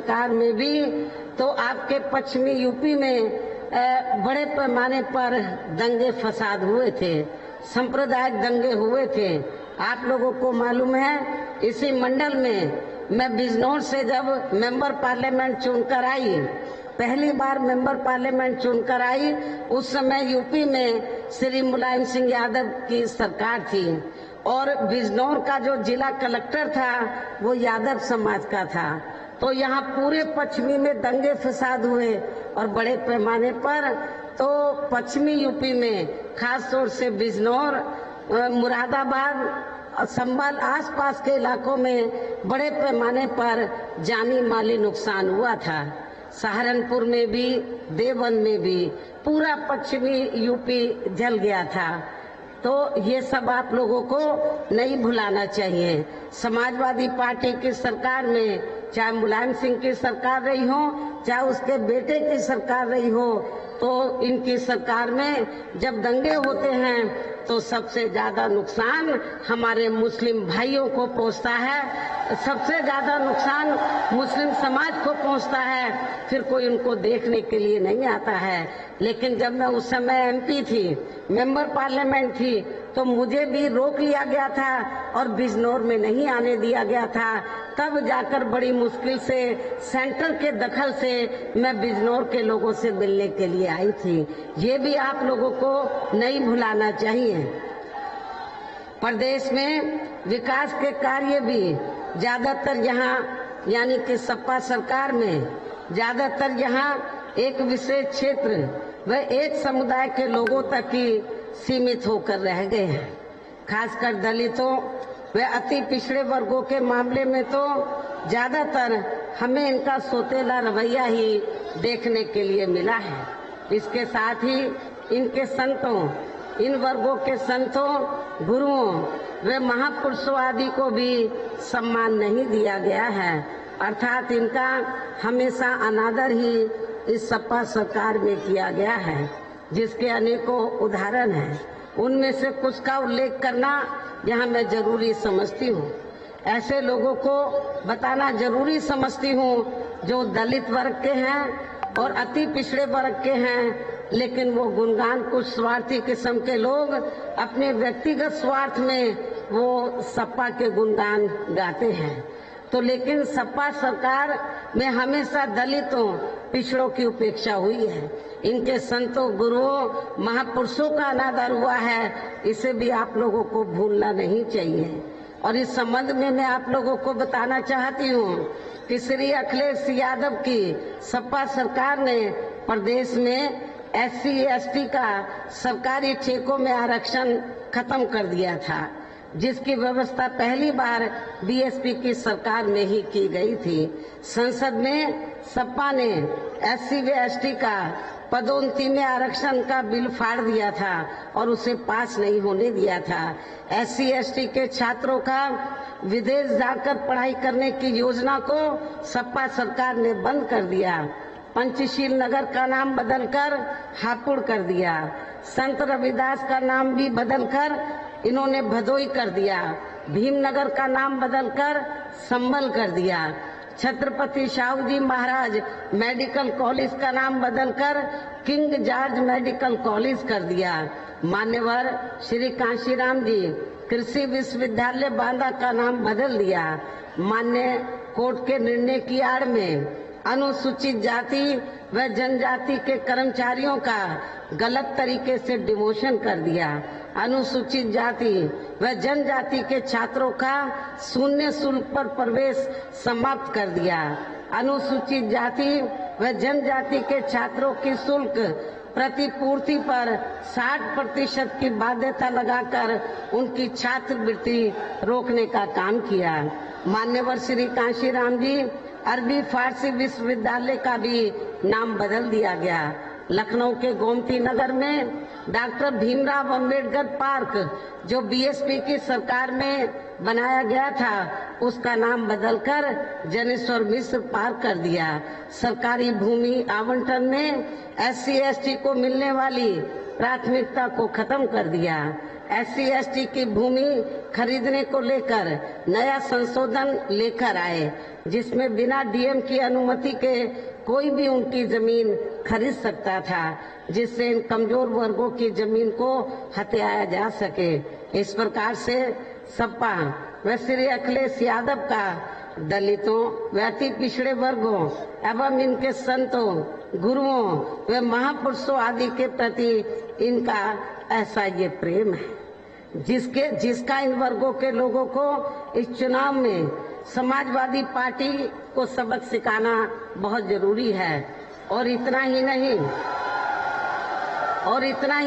सरकार में भी तो आपके पश्चिमी यूपी में बड़े पैमाने पर दंगे फसाद हुए थे, सांप्रदायिक दंगे हुए थे। आप लोगों को मालूम है, इसी मंडल में मैं बिजनौर से जब मेंबर पार्लियामेंट चुनकर आई, पहली बार मेंबर पार्लियामेंट चुनकर आई, उस समय यूपी में श्री मुलायम सिंह यादव की सरकार थी और बिजनौर का जो जिला कलेक्टर था वो यादव समाज का था। तो यहाँ पूरे पश्चिमी में दंगे फसाद हुए और बड़े पैमाने पर। तो पश्चिमी यूपी में खास तौर से बिजनौर, मुरादाबाद, संभल आसपास के इलाकों में बड़े पैमाने पर जानी माली नुकसान हुआ था। सहारनपुर में भी, देवबंद में भी पूरा पश्चिमी यूपी जल गया था। तो ये सब आप लोगों को नहीं भुलाना चाहिए। समाजवादी पार्टी की सरकार में चाहे मुलायम सिंह की सरकार रही हो, चाहे उसके बेटे की सरकार रही हो, तो इनकी सरकार में जब दंगे होते हैं तो सबसे ज्यादा नुकसान हमारे मुस्लिम भाइयों को पहुंचता है, सबसे ज्यादा नुकसान मुस्लिम समाज को पहुंचता है। फिर कोई उनको देखने के लिए नहीं आता है। लेकिन जब मैं उस समय एमपी थी, मेंबर पार्लियामेंट थी, तो मुझे भी रोक लिया गया था और बिजनौर में नहीं आने दिया गया था। तब जाकर बड़ी मुश्किल से सेंटर के दखल से मैं बिजनौर के लोगों से मिलने के लिए आई थी। ये भी आप लोगों को नहीं भुलाना चाहिए। प्रदेश में विकास के कार्य भी ज्यादातर यहाँ यानी कि सपा सरकार में ज्यादातर यहाँ एक विशेष क्षेत्र व एक समुदाय के लोगों तक ही सीमित होकर रह गए हैं। खासकर दलितों व अति पिछड़े वर्गों के मामले में तो ज्यादातर हमें इनका सोतेला रवैया ही देखने के लिए मिला है। इसके साथ ही इनके संतों, इन वर्गों के संतों, गुरुओं व महापुरुषों आदि को भी सम्मान नहीं दिया गया है। अर्थात इनका हमेशा अनादर ही इस सपा सरकार में किया गया है, जिसके अनेकों उदाहरण हैं। उनमें से कुछ का उल्लेख करना यहाँ मैं जरूरी समझती हूँ। ऐसे लोगों को बताना जरूरी समझती हूँ जो दलित वर्ग के हैं और अति पिछड़े वर्ग के हैं, लेकिन वो गुणगान कुछ स्वार्थी किस्म के लोग अपने व्यक्तिगत स्वार्थ में वो सपा के गुणगान गाते हैं। तो लेकिन सपा सरकार में हमेशा दलितों, पिछड़ों की उपेक्षा हुई है। इनके संतों, गुरुओं, महापुरुषों का अनादर हुआ है। इसे भी आप लोगों को भूलना नहीं चाहिए। और इस संबंध में मैं आप लोगों को बताना चाहती हूँ कि श्री अखिलेश यादव की सपा सरकार ने प्रदेश में SC/ST का सरकारी ठेकों में आरक्षण खत्म कर दिया था, जिसकी व्यवस्था पहली बार BSP की सरकार में ही की गई थी। संसद में सपा ने SC/ST का पदोन्नति में आरक्षण का बिल फाड़ दिया था और उसे पास नहीं होने दिया था। SC/ST के छात्रों का विदेश जाकर पढ़ाई करने की योजना को सपा सरकार ने बंद कर दिया। पंचशील नगर का नाम बदलकर हापुड़ कर दिया। संत रविदास का नाम भी बदलकर इन्होंने भदोई कर दिया। भीमनगर का नाम बदलकर संभल कर दिया। छत्रपति शाहू जी महाराज मेडिकल कॉलेज का नाम बदलकर किंग जॉर्ज मेडिकल कॉलेज कर दिया। मान्यवर श्री कांशीराम जी कृषि विश्वविद्यालय बांदा का नाम बदल दिया। मान्य कोर्ट के निर्णय की आड़ में अनुसूचित जाति व जनजाति के कर्मचारियों का गलत तरीके से डिमोशन कर दिया। अनुसूचित जाति व जनजाति के छात्रों का शून्य शुल्क पर प्रवेश समाप्त कर दिया। अनुसूचित जाति व जनजाति के छात्रों की शुल्क प्रतिपूर्ति पर 60% की बाध्यता लगाकर उनकी छात्रवृत्ति रोकने का काम किया। मान्यवर श्री कांशीराम जी अरबी फारसी विश्वविद्यालय का भी नाम बदल दिया गया। लखनऊ के गोमती नगर में डॉक्टर भीमराव अंबेडकर पार्क जो BSP की सरकार में बनाया गया था, उसका नाम बदलकर जनेश्वर मिश्र पार्क कर दिया। सरकारी भूमि आवंटन में SC/ST को मिलने वाली प्राथमिकता को खत्म कर दिया। SC/ST की भूमि खरीदने को लेकर नया संशोधन लेकर आए, जिसमें बिना DM की अनुमति के कोई भी उनकी जमीन खरीद सकता था, जिससे इन कमजोर वर्गों की जमीन को हथियाया जा सके। इस प्रकार से सपा व श्री अखिलेश यादव का दलितों व अति पिछड़े वर्गों एवं इनके संतों, गुरुओं व महापुरुषों आदि के प्रति इनका ऐसा ये प्रेम है जिसका इन वर्गों के लोगों को इस चुनाव में समाजवादी पार्टी को सबक सिखाना बहुत जरूरी है। और इतना ही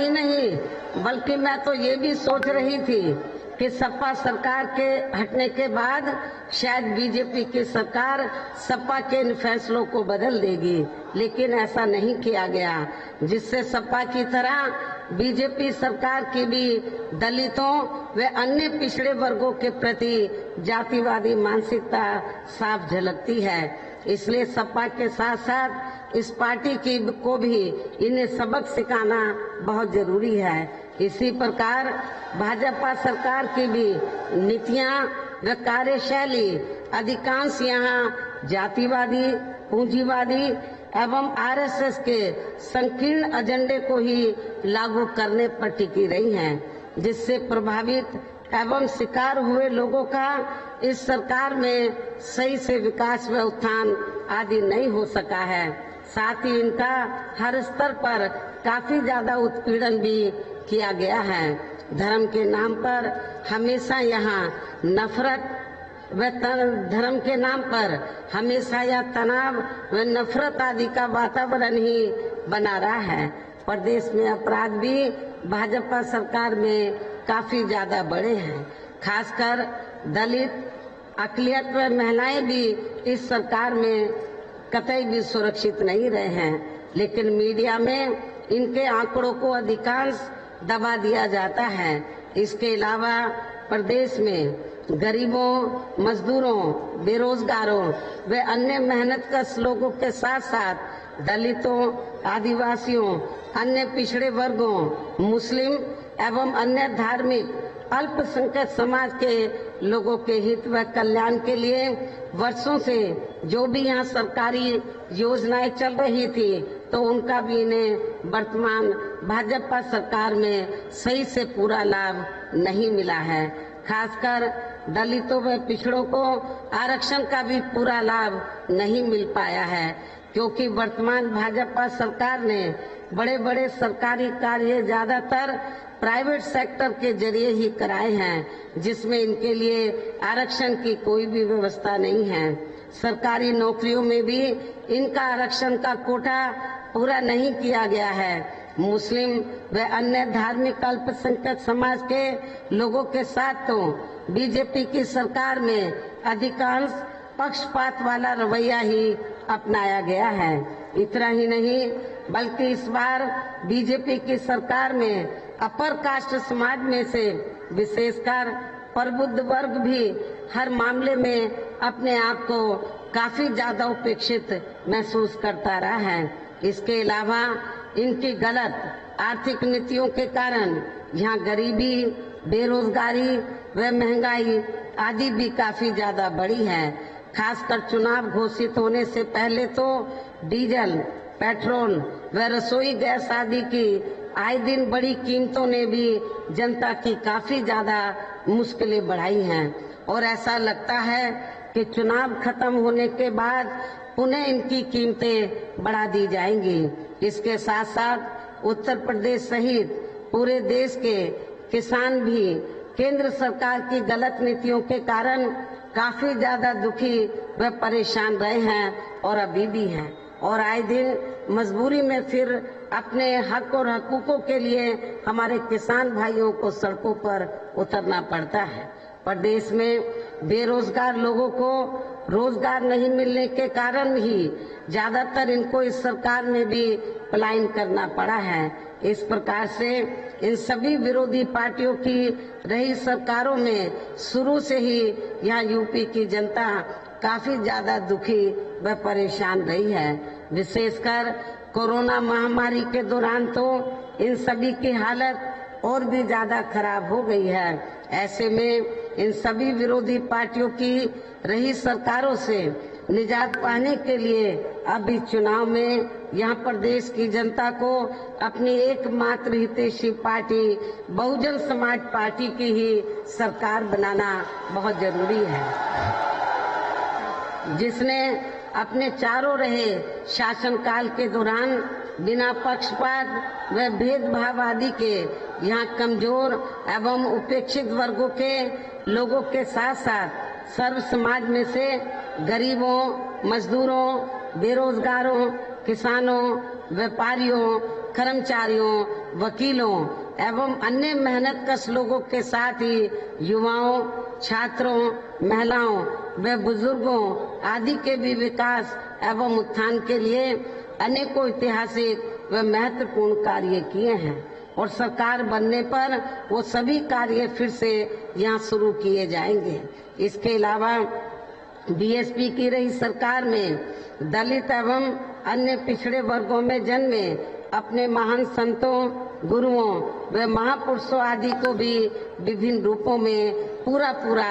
नहीं बल्कि मैं तो ये भी सोच रही थी कि सपा सरकार के हटने के बाद शायद बीजेपी की सरकार सपा के इन फैसलों को बदल देगी, लेकिन ऐसा नहीं किया गया, जिससे सपा की तरह बीजेपी सरकार की भी दलितों व अन्य पिछड़े वर्गों के प्रति जातिवादी मानसिकता साफ झलकती है। इसलिए सपा के साथ साथ इस पार्टी को भी इन्हें सबक सिखाना बहुत जरूरी है। इसी प्रकार भाजपा सरकार की भी नीतियां व कार्यशैली अधिकांश यहाँ जातिवादी, पूंजीवादी एवं RSS के संकीर्ण एजेंडे को ही लागू करने पर टिकी रही हैं, जिससे प्रभावित एवं शिकार हुए लोगों का इस सरकार में सही से विकास व उत्थान आदि नहीं हो सका है। साथ ही इनका हर स्तर पर काफी ज्यादा उत्पीड़न भी किया गया है। धर्म के नाम पर हमेशा यहाँ नफरत व धर्म के नाम पर हमेशा यह तनाव व नफरत आदि का वातावरण ही बना रहा है। प्रदेश में अपराध भी भाजपा सरकार में काफी ज्यादा बढ़े हैं। खासकर दलित, अकलियत व महिलाएं भी इस सरकार में कतई भी सुरक्षित नहीं रहे हैं, लेकिन मीडिया में इनके आंकड़ों को अधिकांश दबा दिया जाता है। इसके अलावा प्रदेश में गरीबों, मजदूरों, बेरोजगारों व अन्य मेहनतकश लोगों के साथ साथ दलितों, आदिवासियों, अन्य पिछड़े वर्गों, मुस्लिम एवं अन्य धार्मिक अल्पसंख्यक समाज के लोगों के हित व कल्याण के लिए वर्षों से जो भी यहाँ सरकारी योजनाएं चल रही थी, तो उनका भी इन्हें वर्तमान भाजपा सरकार में सही से पूरा लाभ नहीं मिला है। खासकर दलितों व पिछड़ों को आरक्षण का भी पूरा लाभ नहीं मिल पाया है, क्योंकि वर्तमान भाजपा सरकार ने बड़े बड़े सरकारी कार्य ज्यादातर प्राइवेट सेक्टर के जरिए ही कराए हैं, जिसमें इनके लिए आरक्षण की कोई भी व्यवस्था नहीं है। सरकारी नौकरियों में भी इनका आरक्षण का कोटा पूरा नहीं किया गया है। मुस्लिम व अन्य धार्मिक अल्पसंख्यक समाज के लोगों के साथ तो बीजेपी की सरकार में अधिकांश पक्षपात वाला रवैया ही अपनाया गया है। इतना ही नहीं बल्कि इस बार बीजेपी की सरकार में अपर कास्ट समाज में से विशेषकर प्रबुद्ध वर्ग भी हर मामले में अपने आप को काफी ज्यादा उपेक्षित महसूस करता रहा है। इसके अलावा इनकी गलत आर्थिक नीतियों के कारण यहाँ गरीबी, बेरोजगारी व महंगाई आदि भी काफी ज्यादा बढ़ी है। खासकर चुनाव घोषित होने से पहले तो डीजल, पेट्रोल व रसोई गैस आदि की आए दिन बड़ी कीमतों ने भी जनता की काफी ज्यादा मुश्किलें बढ़ाई हैं, और ऐसा लगता है कि चुनाव खत्म होने के बाद पुनः इनकी कीमतें बढ़ा दी जाएंगी। इसके साथ साथ उत्तर प्रदेश सहित पूरे देश के किसान भी केंद्र सरकार की गलत नीतियों के कारण काफी ज्यादा दुखी व परेशान रहे हैं और अभी भी हैं, और आए दिन मजबूरी में फिर अपने हक और हकूकों के लिए हमारे किसान भाइयों को सड़कों पर उतरना पड़ता है। प्रदेश में बेरोजगार लोगों को रोजगार नहीं मिलने के कारण ही ज्यादातर इनको इस सरकार में भी पलायन करना पड़ा है। इस प्रकार से इन सभी विरोधी पार्टियों की रही सरकारों में शुरू से ही यहाँ यूपी की जनता काफी ज्यादा दुखी व परेशान रही है। विशेषकर कोरोना महामारी के दौरान तो इन सभी की हालत और भी ज्यादा खराब हो गई है। ऐसे में इन सभी विरोधी पार्टियों की रही सरकारों से निजात पाने के लिए अभी चुनाव में यहाँ प्रदेश की जनता को अपनी एकमात्र हितैषी पार्टी बहुजन समाज पार्टी की ही सरकार बनाना बहुत जरूरी है, जिसने अपने चारों रहे शासनकाल के दौरान बिना पक्षपात व भेदभाव आदि के यहाँ कमजोर एवं उपेक्षित वर्गों के लोगों के साथ साथ सर्व समाज में से गरीबों, मजदूरों, बेरोजगारों, किसानों, व्यापारियों, कर्मचारियों, वकीलों एवं अन्य मेहनतकश लोगों के साथ ही युवाओं, छात्रों, महिलाओं व बुजुर्गों आदि के भी विकास एवं उत्थान के लिए अनेकों ऐतिहासिक व महत्वपूर्ण कार्य किए हैं और सरकार बनने पर वो सभी कार्य फिर से यहाँ शुरू किए जाएंगे। इसके अलावा बीएसपी की रही सरकार में दलित एवं अन्य पिछड़े वर्गों में जन्मे अपने महान संतों, गुरुओं व महापुरुषों आदि को भी विभिन्न रूपों में पूरा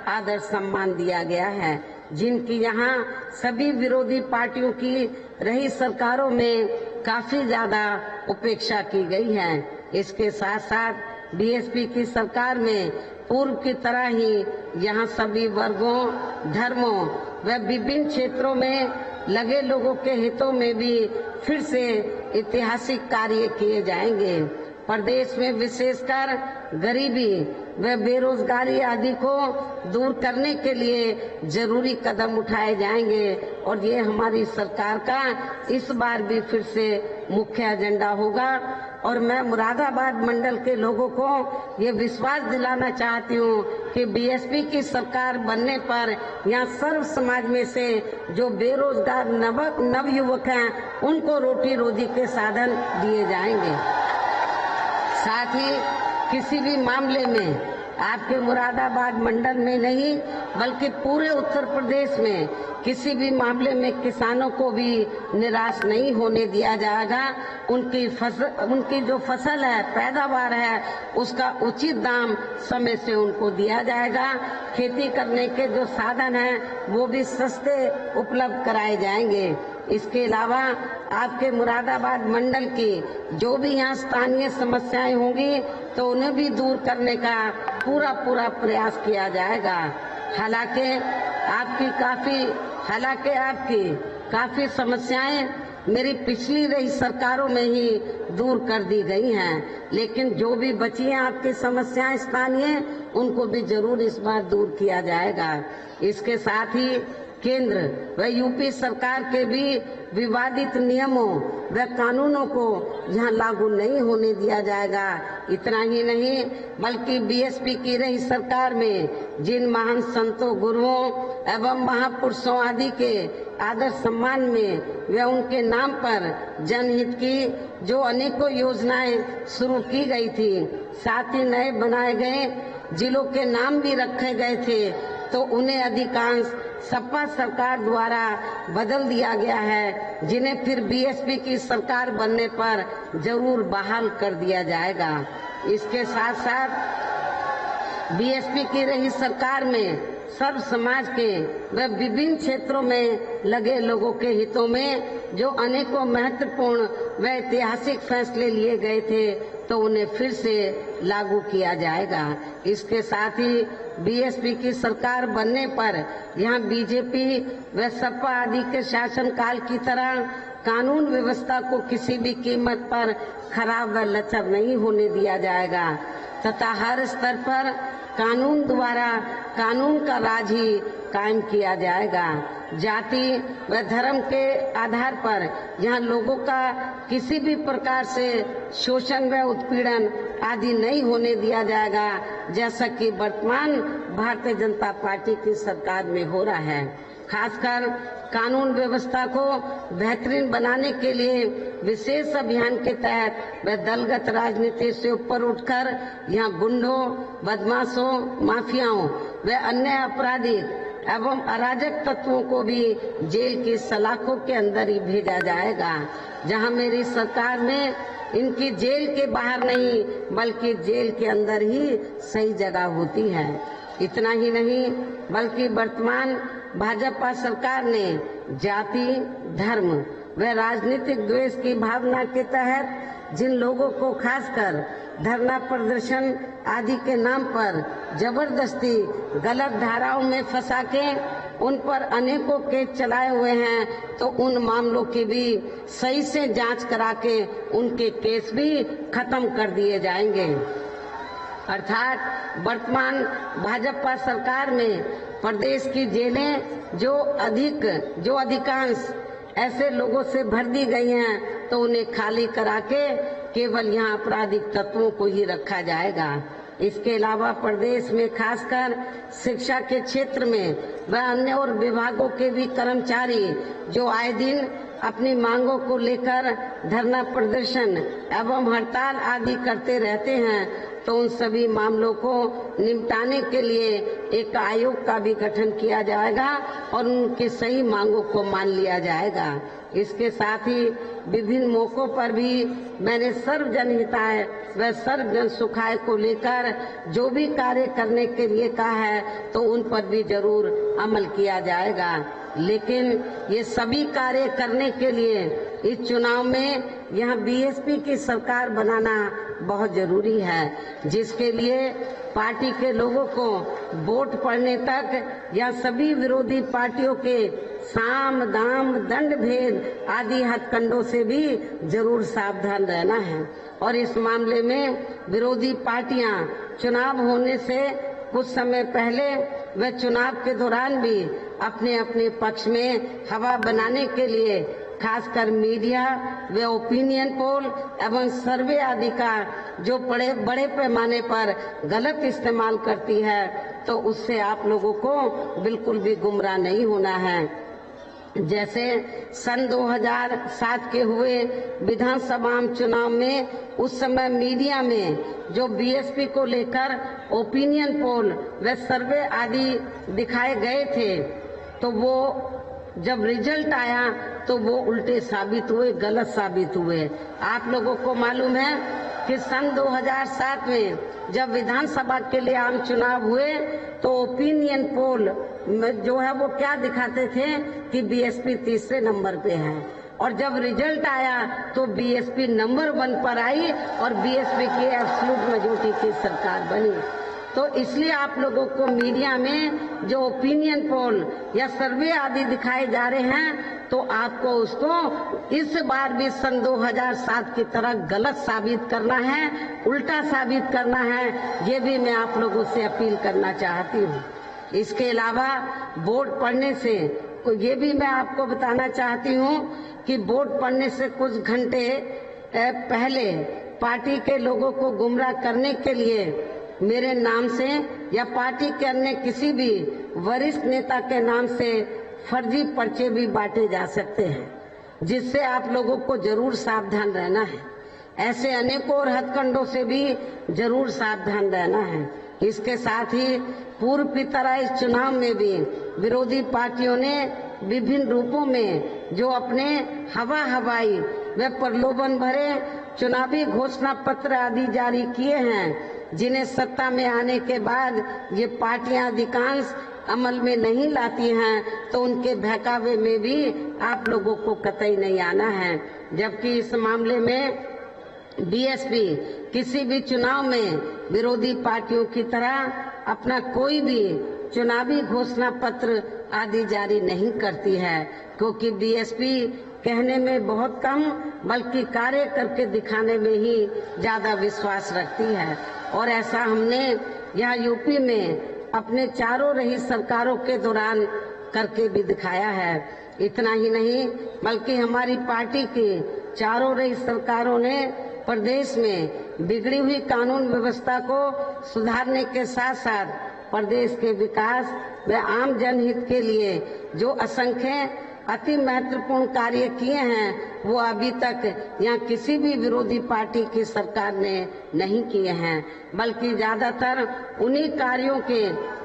आदर सम्मान दिया गया है, जिनकी यहाँ सभी विरोधी पार्टियों की रही सरकारों में काफी ज्यादा उपेक्षा की गई है। इसके साथ साथ बीएसपी की सरकार में पूर्व की तरह ही यहाँ सभी वर्गों, धर्मों व विभिन्न क्षेत्रों में लगे लोगों के हितों में भी फिर से ऐतिहासिक कार्य किए जाएंगे। प्रदेश में विशेषकर गरीबी व बेरोजगारी आदि को दूर करने के लिए जरूरी कदम उठाए जाएंगे और ये हमारी सरकार का इस बार भी फिर से मुख्य एजेंडा होगा। और मैं मुरादाबाद मंडल के लोगों को ये विश्वास दिलाना चाहती हूँ कि बीएसपी की सरकार बनने पर यहाँ सर्व समाज में से जो बेरोजगार नवयुवक हैं उनको रोटी रोजी के साधन दिए जाएंगे। साथ ही किसी भी मामले में आपके मुरादाबाद मंडल में नहीं बल्कि पूरे उत्तर प्रदेश में किसी भी मामले में किसानों को भी निराश नहीं होने दिया जाएगा। उनकी जो फसल है, पैदावार है, उसका उचित दाम समय से उनको दिया जाएगा। खेती करने के जो साधन हैं वो भी सस्ते उपलब्ध कराए जाएंगे। इसके अलावा आपके मुरादाबाद मंडल की जो भी यहाँ स्थानीय समस्याएं होंगी तो उन्हें भी दूर करने का पूरा प्रयास किया जाएगा। हालांकि आपकी काफी समस्याएं मेरी पिछली रही सरकारों में ही दूर कर दी गई हैं, लेकिन जो भी बची हैं आपकी समस्याएं स्थानीय, उनको भी जरूर इस बार दूर किया जाएगा। इसके साथ ही केंद्र व यूपी सरकार के भी विवादित नियमों व कानूनों को यहाँ लागू नहीं होने दिया जाएगा। इतना ही नहीं बल्कि बीएसपी की रही सरकार में जिन महान संतों, गुरुओं एवं महापुरुषों आदि के आदर सम्मान में व उनके नाम पर जनहित की जो अनेकों योजनाएं शुरू की गई थी, साथ ही नए बनाए गए जिलों के नाम भी रखे गए थे, तो उन्हें अधिकांश सपा सरकार द्वारा बदल दिया गया है, जिन्हें फिर बीएसपी की सरकार बनने पर जरूर बहाल कर दिया जाएगा। इसके साथ साथ बीएसपी की रही सरकार में सर्व समाज के व विभिन्न क्षेत्रों में लगे लोगों के हितों में जो अनेकों महत्वपूर्ण व ऐतिहासिक फैसले लिए गए थे, तो उन्हें फिर से लागू किया जाएगा। इसके साथ ही बीएसपी की सरकार बनने पर यहाँ बीजेपी व सपा आदि के शासनकाल की तरह कानून व्यवस्था को किसी भी कीमत पर खराब व लचर नहीं होने दिया जाएगा तथा हर स्तर पर कानून द्वारा कानून का राज ही कायम किया जाएगा। जाति व धर्म के आधार पर यहाँ लोगों का किसी भी प्रकार से शोषण व उत्पीड़न आदि नहीं होने दिया जाएगा, जैसा कि वर्तमान भारतीय जनता पार्टी की सरकार में हो रहा है। खासकर कानून व्यवस्था को बेहतरीन बनाने के लिए विशेष अभियान के तहत व दलगत राजनीति से ऊपर उठकर यहाँ गुंडों, बदमाशों, माफियाओं व अन्य आपराधिक एवं अराजक तत्वों को भी जेल की सलाखों के अंदर ही भेजा जाएगा। जहां मेरी सरकार में इनकी जेल के बाहर नहीं बल्कि जेल के अंदर ही सही जगह होती है। इतना ही नहीं बल्कि वर्तमान भाजपा सरकार ने जाति, धर्म व राजनीतिक द्वेष की भावना के तहत जिन लोगों को खासकर धरना प्रदर्शन आदि के नाम पर जबरदस्ती गलत धाराओं में फंसा के उन पर अनेकों केस चलाए हुए हैं, तो उन मामलों की भी सही से जांच करा के उनके केस भी खत्म कर दिए जाएंगे। अर्थात वर्तमान भाजपा सरकार में प्रदेश की जेलें जो अधिकांश ऐसे लोगों से भर दी गई हैं, तो उन्हें खाली करा के केवल यहाँ आपराधिक तत्वों को ही रखा जाएगा। इसके अलावा प्रदेश में खासकर शिक्षा के क्षेत्र में व अन्य और विभागों के भी कर्मचारी जो आए दिन अपनी मांगों को लेकर धरना प्रदर्शन एवं हड़ताल आदि करते रहते हैं, तो उन सभी मामलों को निपटाने के लिए एक आयोग का भी गठन किया जाएगा और उनकी सही मांगों को मान लिया जाएगा। इसके साथ ही विभिन्न मौकों पर भी मैंने सर्वजन हिताय व सर्वजन सुखाय को लेकर जो भी कार्य करने के लिए कहा है, तो उन पर भी जरूर अमल किया जाएगा। लेकिन ये सभी कार्य करने के लिए इस चुनाव में यहाँ बीएसपी की सरकार बनाना बहुत जरूरी है, जिसके लिए पार्टी के लोगों को वोट पड़ने तक या सभी विरोधी पार्टियों के साम दाम दंड भेद आदि हथकंडों से भी जरूर सावधान रहना है। और इस मामले में विरोधी पार्टियां चुनाव होने से कुछ समय पहले व चुनाव के दौरान भी अपने अपने पक्ष में हवा बनाने के लिए खासकर मीडिया व ओपिनियन पोल एवं सर्वे आदि का जो बड़े पैमाने पर गलत इस्तेमाल करती है, तो उससे आप लोगों को बिल्कुल भी गुमराह नहीं होना है। जैसे सन 2007 के हुए विधानसभा चुनाव में उस समय मीडिया में जो बीएसपी को लेकर ओपिनियन पोल व सर्वे आदि दिखाए गए थे, तो वो जब रिजल्ट आया तो वो उल्टे साबित हुए, गलत साबित हुए। आप लोगों को मालूम है कि सन 2007 में जब विधानसभा के लिए आम चुनाव हुए, तो ओपिनियन पोल जो है वो क्या दिखाते थे कि बीएसपी तीसरे नंबर पे है, और जब रिजल्ट आया तो बीएसपी नंबर 1 पर आई और बीएसपी की एब्सोल्यूट मेजॉरिटी की सरकार बनी। तो इसलिए आप लोगों को मीडिया में जो ओपिनियन पोल या सर्वे आदि दिखाए जा रहे हैं, तो आपको उसको इस बार भी सन 2007 की तरह गलत साबित करना है, उल्टा साबित करना है। ये भी मैं आप लोगों से अपील करना चाहती हूँ। इसके अलावा वोट पड़ने से ये भी मैं आपको बताना चाहती हूँ कि वोट पड़ने से कुछ घंटे पहले पार्टी के लोगों को गुमराह करने के लिए मेरे नाम से या पार्टी के अन्य किसी भी वरिष्ठ नेता के नाम से फर्जी पर्चे भी बांटे जा सकते हैं, जिससे आप लोगों को जरूर सावधान रहना है। ऐसे अनेकों और हथकंडों से भी जरूर सावधान रहना है। इसके साथ ही पूर्व की तरह इस चुनाव में भी विरोधी पार्टियों ने विभिन्न रूपों में जो अपने हवाई व प्रलोभन भरे चुनावी घोषणा पत्र आदि जारी किए हैं, जिन्हें सत्ता में आने के बाद ये पार्टियां अधिकांश अमल में नहीं लाती हैं, तो उनके बहकावे में भी आप लोगों को कतई नहीं आना है। जबकि इस मामले में बीएसपी किसी भी चुनाव में विरोधी पार्टियों की तरह अपना कोई भी चुनावी घोषणा पत्र आदि जारी नहीं करती है, क्योंकि बीएसपी कहने में बहुत कम बल्कि कार्य करके दिखाने में ही ज्यादा विश्वास रखती है। और ऐसा हमने यहाँ यूपी में अपने चारों रही सरकारों के दौरान करके भी दिखाया है। इतना ही नहीं बल्कि हमारी पार्टी की चारों रही सरकारों ने प्रदेश में बिगड़ी हुई कानून व्यवस्था को सुधारने के साथ साथ प्रदेश के विकास व आम जनहित के लिए जो असंख्य अति महत्वपूर्ण कार्य किए हैं, वो अभी तक यहाँ किसी भी विरोधी पार्टी की सरकार ने नहीं किए हैं, बल्कि ज्यादातर उन्हीं कार्यों के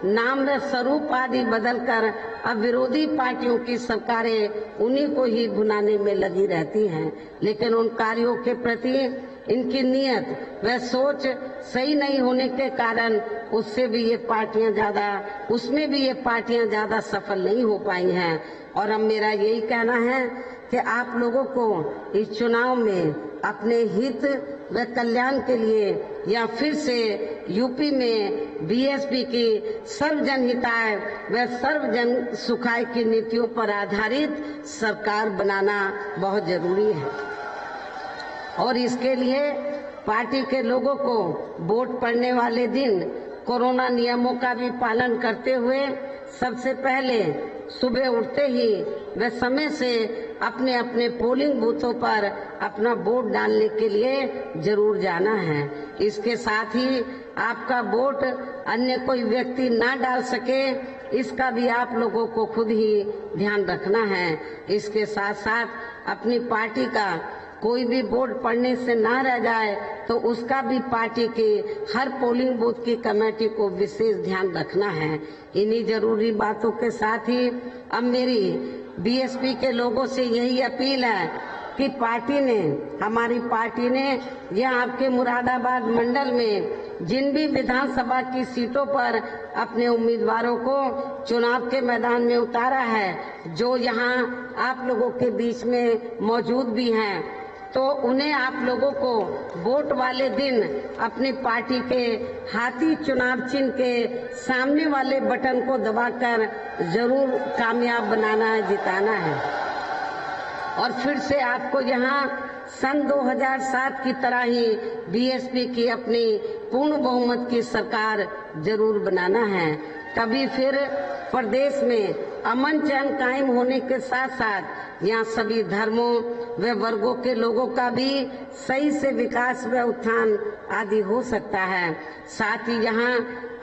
नाम व स्वरूप आदि बदलकर अब विरोधी पार्टियों की सरकारें उन्हीं को ही भुनाने में लगी रहती हैं। लेकिन उन कार्यों के प्रति इनकी नीयत व सोच सही नहीं होने के कारण उसमें भी ये पार्टियां ज्यादा सफल नहीं हो पाई हैं। और अब मेरा यही कहना है कि आप लोगों को इस चुनाव में अपने हित व कल्याण के लिए या फिर से यूपी में बीएसपी की सर्वजन हिताय व सर्वजन सुखाय की नीतियों पर आधारित सरकार बनाना बहुत जरूरी है। और इसके लिए पार्टी के लोगों को वोट पड़ने वाले दिन कोरोना नियमों का भी पालन करते हुए सबसे पहले सुबह उठते ही व समय से अपने अपने पोलिंग बूथों पर अपना वोट डालने के लिए जरूर जाना है। इसके साथ ही आपका वोट अन्य कोई व्यक्ति ना डाल सके, इसका भी आप लोगों को खुद ही ध्यान रखना है। इसके साथ साथ अपनी पार्टी का कोई भी वोट पड़ने से ना रह जाए तो उसका भी पार्टी की हर पोलिंग बूथ की कमेटी को विशेष ध्यान रखना है। इन्हीं जरूरी बातों के साथ ही अब मेरी बीएसपी के लोगों से यही अपील है कि हमारी पार्टी ने यह आपके मुरादाबाद मंडल में जिन भी विधानसभा की सीटों पर अपने उम्मीदवारों को चुनाव के मैदान में उतारा है, जो यहाँ आप लोगों के बीच में मौजूद भी हैं, तो उन्हें आप लोगों को वोट वाले दिन अपनी पार्टी के हाथी चुनाव चिन्ह के सामने वाले बटन को दबाकर जरूर कामयाब बनाना है, जिताना है। और फिर से आपको यहाँ सन 2007 की तरह ही बीएसपी की अपनी पूर्ण बहुमत की सरकार जरूर बनाना है। तभी फिर प्रदेश में अमन चैन कायम होने के साथ साथ यहाँ सभी धर्मों व वर्गों के लोगों का भी सही से विकास व उत्थान आदि हो सकता है। साथ ही यहाँ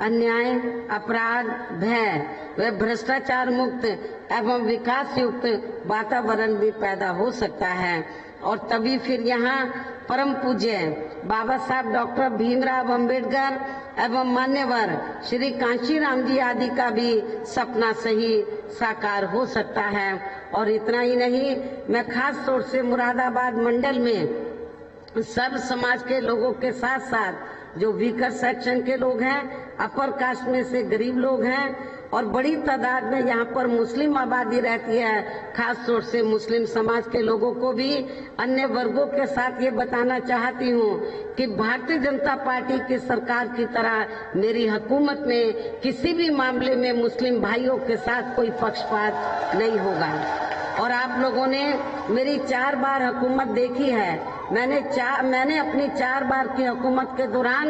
अन्याय, अपराध, भय व भ्रष्टाचार मुक्त एवं विकास युक्त वातावरण भी पैदा हो सकता है। और तभी फिर यहाँ परम पूज्य बाबा साहब डॉक्टर भीमराव अंबेडकर एवं मान्यवर श्री कांशीराम जी आदि का भी सपना सही साकार हो सकता है। और इतना ही नहीं, मैं खास तौर से मुरादाबाद मंडल में सर्व समाज के लोगों के साथ साथ जो वीकर सेक्शन के लोग हैं, अपर कास्ट में से गरीब लोग हैं और बड़ी तादाद में यहाँ पर मुस्लिम आबादी रहती है, खास तौर से मुस्लिम समाज के लोगों को भी अन्य वर्गों के साथ ये बताना चाहती हूँ कि भारतीय जनता पार्टी की सरकार की तरह मेरी हुकूमत में किसी भी मामले में मुस्लिम भाइयों के साथ कोई पक्षपात नहीं होगा। और आप लोगों ने मेरी 4 बार हुकूमत देखी है। मैंने अपनी 4 बार की हुकूमत के दौरान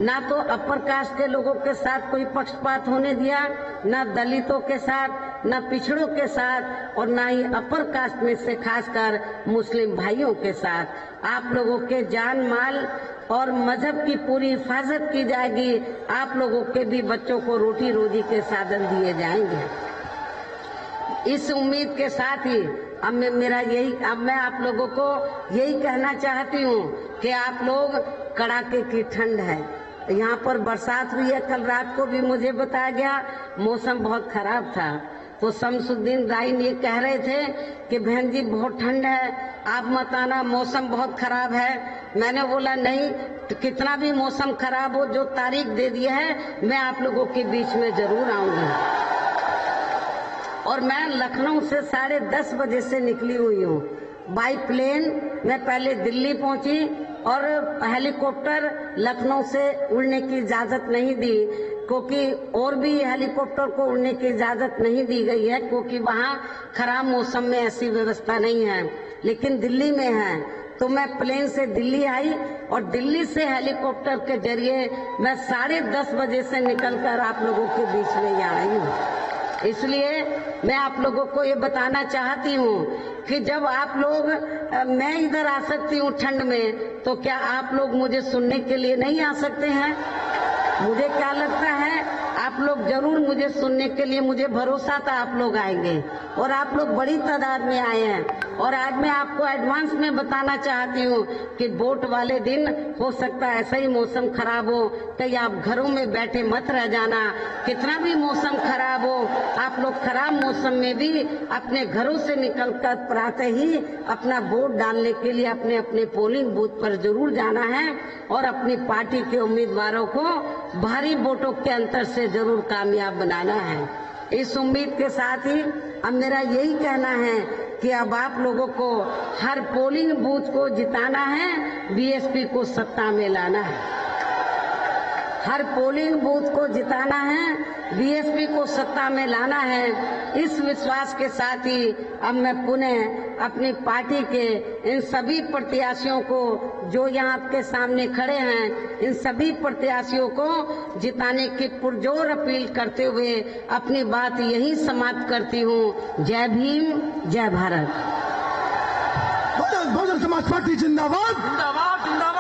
ना तो अपर कास्ट के लोगों के साथ कोई पक्षपात होने दिया, ना दलितों के साथ, ना पिछड़ों के साथ और ना ही अपर कास्ट में से खासकर मुस्लिम भाइयों के साथ। आप लोगों के जान माल और मजहब की पूरी हिफाजत की जाएगी। आप लोगों के भी बच्चों को रोटी रोजी के साधन दिए जाएंगे। इस उम्मीद के साथ ही अब मैं आप लोगों को यही कहना चाहती हूँ कि आप लोग, कड़ाके की ठंड है, यहाँ पर बरसात हुई है। कल रात को भी मुझे बताया गया मौसम बहुत खराब था, तो शमसुद्दीन राइन ये कह रहे थे कि बहन जी बहुत ठंड है, आप मत आना, मौसम बहुत खराब है। मैंने बोला नहीं, तो कितना भी मौसम खराब हो, जो तारीख दे दी है मैं आप लोगों के बीच में जरूर आऊंगी। और मैं लखनऊ से 10:30 बजे से निकली हुई हूँ बाई प्लेन। मैं पहले दिल्ली पहुंची और हेलीकॉप्टर लखनऊ से उड़ने की इजाजत नहीं दी, क्योंकि और भी हेलीकॉप्टर को उड़ने की इजाजत नहीं दी गई है, क्योंकि वहाँ खराब मौसम में ऐसी व्यवस्था नहीं है, लेकिन दिल्ली में है। तो मैं प्लेन से दिल्ली आई और दिल्ली से हेलीकॉप्टर के जरिए मैं 10:30 बजे से निकलकर आप लोगों के बीच में यहाँ आई हूँ। इसलिए मैं आप लोगों को ये बताना चाहती हूँ कि जब आप लोग, मैं इधर आ सकती हूँ ठंड में, तो क्या आप लोग मुझे सुनने के लिए नहीं आ सकते हैं? मुझे क्या लगता है, आप आप लोग जरूर मुझे सुनने के लिए, मुझे भरोसा था आप लोग आएंगे और आप लोग बड़ी तादाद में आए हैं। और आज मैं आपको एडवांस में बताना चाहती हूँ कि वोट वाले दिन हो सकता है ऐसा ही मौसम खराब हो, कहीं आप घरों में बैठे मत रह जाना। कितना भी मौसम खराब हो, आप लोग खराब मौसम में भी अपने घरों से निकलकर प्रातः ही अपना वोट डालने के लिए अपने अपने पोलिंग बूथ पर जरूर जाना है और अपनी पार्टी के उम्मीदवारों को भारी वोटों के अंतर से जरूर कामयाब बनाना है। इस उम्मीद के साथ ही अब मेरा यही कहना है कि अब आप लोगों को हर पोलिंग बूथ को जिताना है, बीएसपी को सत्ता में लाना है। हर पोलिंग बूथ को जिताना है, बीएसपी को सत्ता में लाना है। इस विश्वास के साथ ही अब मैं पुनः अपनी पार्टी के इन सभी प्रत्याशियों को जो यहाँ आपके सामने खड़े हैं, इन सभी प्रत्याशियों को जिताने की पुरजोर अपील करते हुए अपनी बात यही समाप्त करती हूँ। जय भीम, जय भारत। बहुजन समाज पार्टी जिंदाबाद,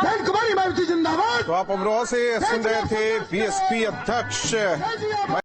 बहन कुमारी मायावती जिंदाबाद। तो आप अमरोहा से सुन रहे थे बीएसपी अध्यक्ष